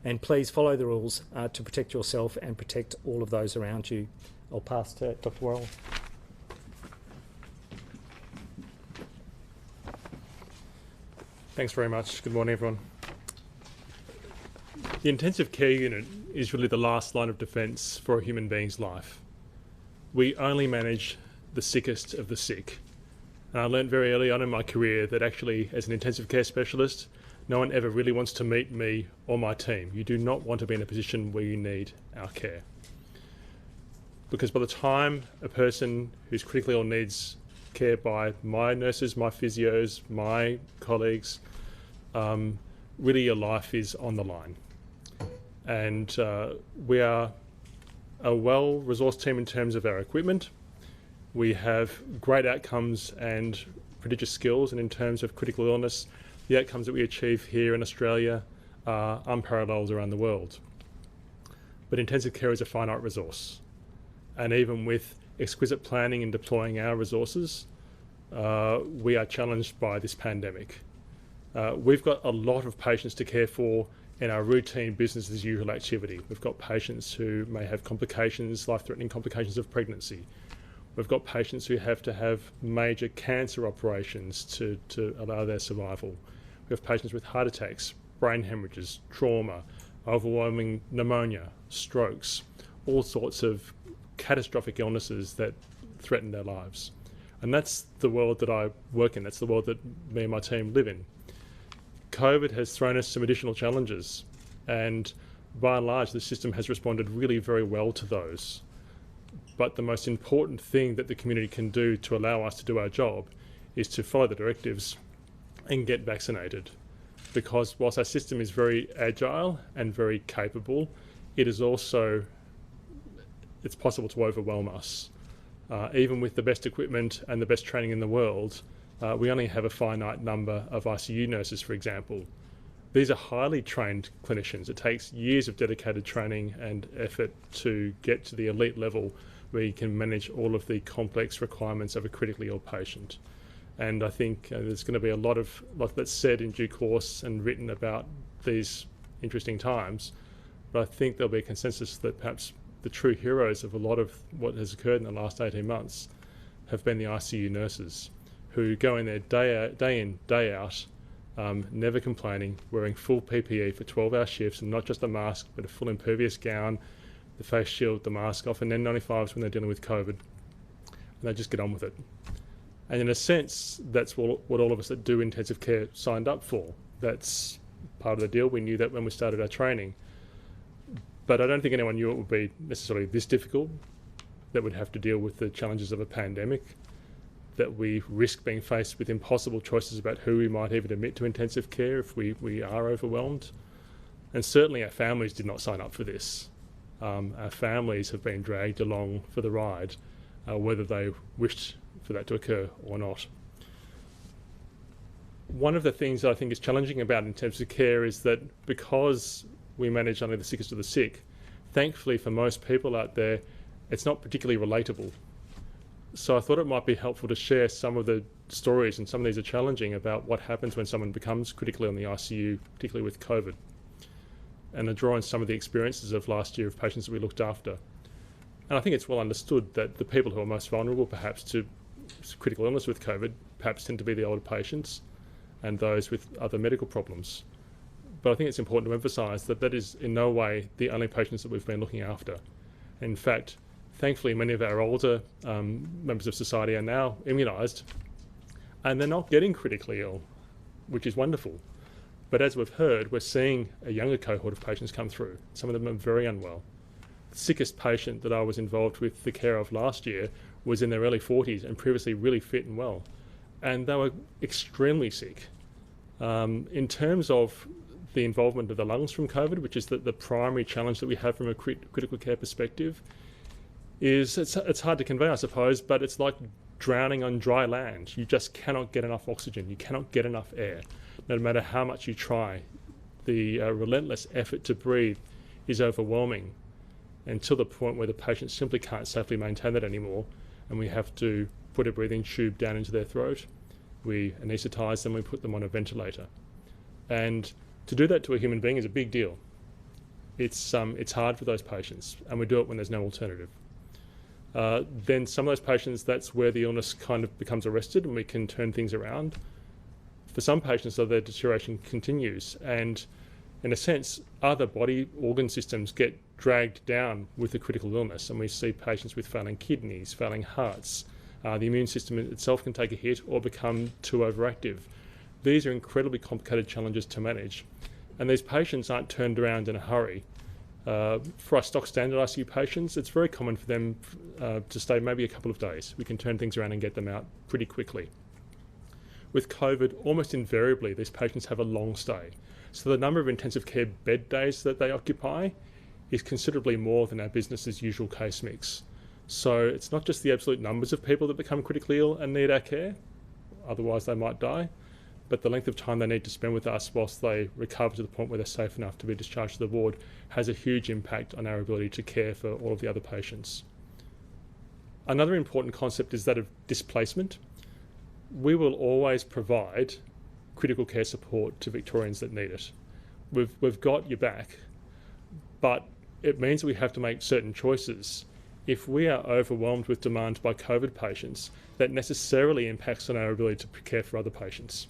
And please follow the rules to protect yourself and protect all of those around you. I'll pass to Dr. Worrell. Thanks very much. Good morning, everyone. The intensive care unit is really the last line of defence for a human being's life. We only manage the sickest of the sick. And I learned very early on in my career that actually, as an intensive care specialist, no one ever really wants to meet me or my team. You do not want to be in a position where you need our care. Because by the time a person who's critically ill needs care by my nurses, my physios, my colleagues, really your life is on the line. And we are a well-resourced team in terms of our equipment. We have great outcomes and prodigious skills, and in terms of critical illness, the outcomes that we achieve here in Australia are unparalleled around the world. But intensive care is a finite resource. And even with exquisite planning and deploying our resources, we are challenged by this pandemic. We've got a lot of patients to care for in our routine business as usual activity. We've got patients who may have complications, life-threatening complications of pregnancy. We've got patients who have to have major cancer operations to allow their survival. We have patients with heart attacks, brain hemorrhages, trauma, overwhelming pneumonia, strokes, all sorts of catastrophic illnesses that threaten their lives. And that's the world that I work in. That's the world that me and my team live in. COVID has thrown us some additional challenges, and by and large, the system has responded really very well to those. But the most important thing that the community can do to allow us to do our job is to follow the directives and get vaccinated. Because whilst our system is very agile and very capable, it is also, it's possible to overwhelm us. Even with the best equipment and the best training in the world, we only have a finite number of ICU nurses, for example. These are highly trained clinicians. It takes years of dedicated training and effort to get to the elite level where you can manage all of the complex requirements of a critically ill patient. And I think there's going to be a lot that's said in due course and written about these interesting times. But I think there'll be a consensus that perhaps the true heroes of a lot of what has occurred in the last 18 months have been the ICU nurses, who go in there day in, day out, never complaining, wearing full PPE for 12-hour shifts, and not just a mask, but a full impervious gown, the face shield, the mask off, and N95s when they're dealing with COVID. And they just get on with it. And in a sense, that's what all of us that do intensive care signed up for. That's part of the deal. We knew that when we started our training. But I don't think anyone knew it would be necessarily this difficult, that we'd have to deal with the challenges of a pandemic, that we risk being faced with impossible choices about who we might even admit to intensive care if we are overwhelmed. And certainly our families did not sign up for this. Our families have been dragged along for the ride, whether they wished for that to occur or not. One of the things that I think is challenging about intensive care is that because we manage only the sickest of the sick, thankfully for most people out there, it's not particularly relatable. So I thought it might be helpful to share some of the stories, and some of these are challenging, about what happens when someone becomes critically in the ICU, particularly with COVID. And I draw on some of the experiences of last year of patients that we looked after. And I think it's well understood that the people who are most vulnerable perhaps to critical illness with COVID perhaps tend to be the older patients and those with other medical problems. But I think it's important to emphasise that that is in no way the only patients that we've been looking after. In fact, thankfully, many of our older members of society are now immunised, and they're not getting critically ill, which is wonderful. But as we've heard, we're seeing a younger cohort of patients come through. Some of them are very unwell. The sickest patient that I was involved with the care of last year was in their early 40s and previously really fit and well. And they were extremely sick. In terms of the involvement of the lungs from COVID, which is the primary challenge that we have from a critical care perspective, is it's hard to convey, I suppose, but it's like drowning on dry land. You just cannot get enough oxygen. You cannot get enough air. No matter how much you try, the relentless effort to breathe is overwhelming, until the point where the patient simply can't safely maintain that anymore, and we have to put a breathing tube down into their throat. We anaesthetise them, we put them on a ventilator. And to do that to a human being is a big deal. it's hard for those patients, and we do it when there's no alternative. Then some of those patients, that's where the illness kind of becomes arrested and we can turn things around. For some patients, though, their deterioration continues, and in a sense, other body organ systems get dragged down with the critical illness, and we see patients with failing kidneys, failing hearts. The immune system itself can take a hit or become too overactive. These are incredibly complicated challenges to manage, and these patients aren't turned around in a hurry. For our stock standard ICU patients, it's very common for them to stay maybe a couple of days. We can turn things around and get them out pretty quickly. With COVID, almost invariably, these patients have a long stay. So the number of intensive care bed days that they occupy is considerably more than our business as usual case mix. So it's not just the absolute numbers of people that become critically ill and need our care, otherwise they might die, but the length of time they need to spend with us whilst they recover to the point where they're safe enough to be discharged to the ward has a huge impact on our ability to care for all of the other patients. Another important concept is that of displacement. We will always provide critical care support to Victorians that need it. We've got your back, but it means we have to make certain choices. If we are overwhelmed with demand by COVID patients, that necessarily impacts on our ability to care for other patients.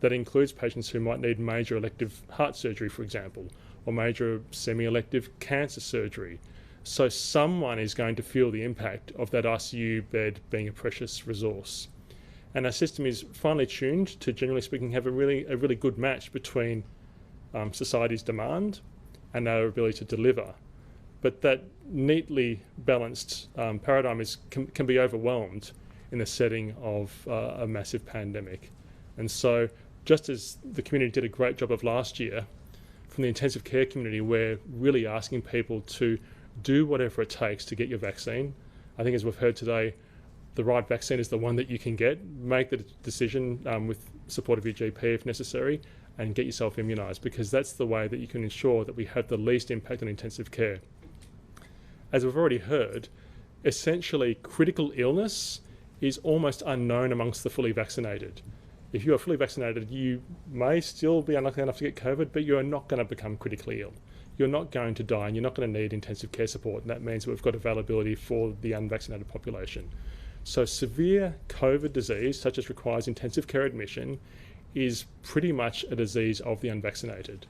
That includes patients who might need major elective heart surgery, for example, or major semi-elective cancer surgery. So someone is going to feel the impact of that ICU bed being a precious resource. And our system is finely tuned to, generally speaking, have a really good match between society's demand and our ability to deliver. But that neatly balanced paradigm can be overwhelmed in the setting of a massive pandemic. And so just as the community did a great job of last year, from the intensive care community, we're really asking people to do whatever it takes to get your vaccine. I think, as we've heard today, the right vaccine is the one that you can get. Make the decision with support of your GP if necessary, and get yourself immunised, because that's the way that you can ensure that we have the least impact on intensive care. As we've already heard, essentially critical illness is almost unknown amongst the fully vaccinated. If you are fully vaccinated, you may still be unlucky enough to get COVID, but you are not going to become critically ill. You're not going to die, and you're not going to need intensive care support, and that means we've got availability for the unvaccinated population. So severe COVID disease, such as requires intensive care admission, is pretty much a disease of the unvaccinated.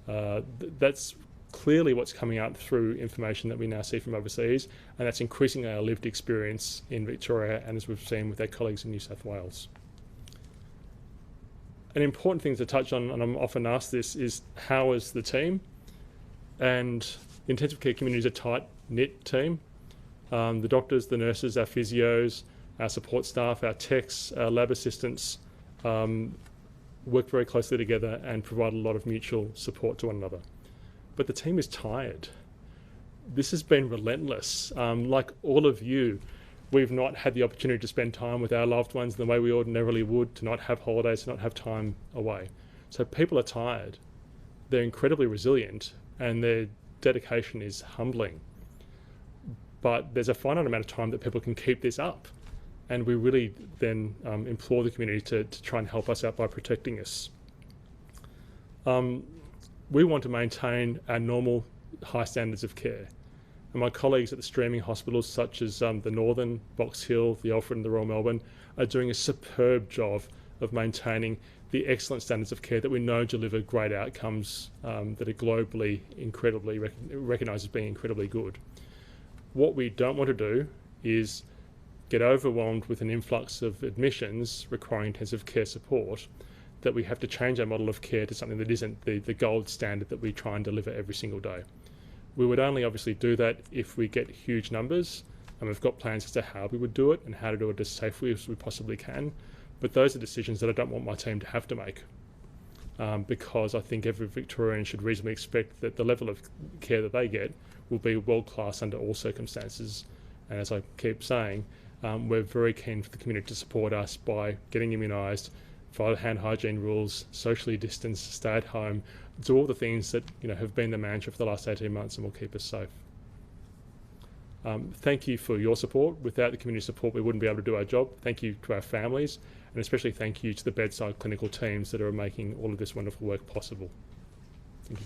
That's clearly what's coming out through information that we now see from overseas, and that's increasing our lived experience in Victoria, and as we've seen with our colleagues in New South Wales. An important thing to touch on, and I'm often asked this, is how is the team? And the intensive care community is a tight-knit team. The doctors, the nurses, our physios, our support staff, our techs, our lab assistants work very closely together and provide a lot of mutual support to one another. But the team is tired. This has been relentless. Like all of you, we've not had the opportunity to spend time with our loved ones the way we ordinarily would, to not have holidays, to not have time away. So people are tired. They're incredibly resilient, and their dedication is humbling. But there's a finite amount of time that people can keep this up. And we really then implore the community to try and help us out by protecting us. We want to maintain our normal high standards of care. And my colleagues at the streaming hospitals such as the Northern, Box Hill, the Alfred and the Royal Melbourne are doing a superb job of maintaining the excellent standards of care that we know deliver great outcomes that are globally incredibly recognised as being incredibly good. What we don't want to do is get overwhelmed with an influx of admissions requiring intensive care support, that we have to change our model of care to something that isn't the gold standard that we try and deliver every single day. We would only obviously do that if we get huge numbers, and we've got plans as to how we would do it and how to do it as safely as we possibly can. But those are decisions that I don't want my team to have to make, because I think every Victorian should reasonably expect that the level of care that they get will be world-class under all circumstances. And as I keep saying, we're very keen for the community to support us by getting immunised, follow hand hygiene rules, socially distance, stay at home, do all the things that have been the mantra for the last 18 months and will keep us safe. Thank you for your support. Without the community support, we wouldn't be able to do our job. Thank you to our families, and especially thank you to the bedside clinical teams that are making all of this wonderful work possible. Thank you.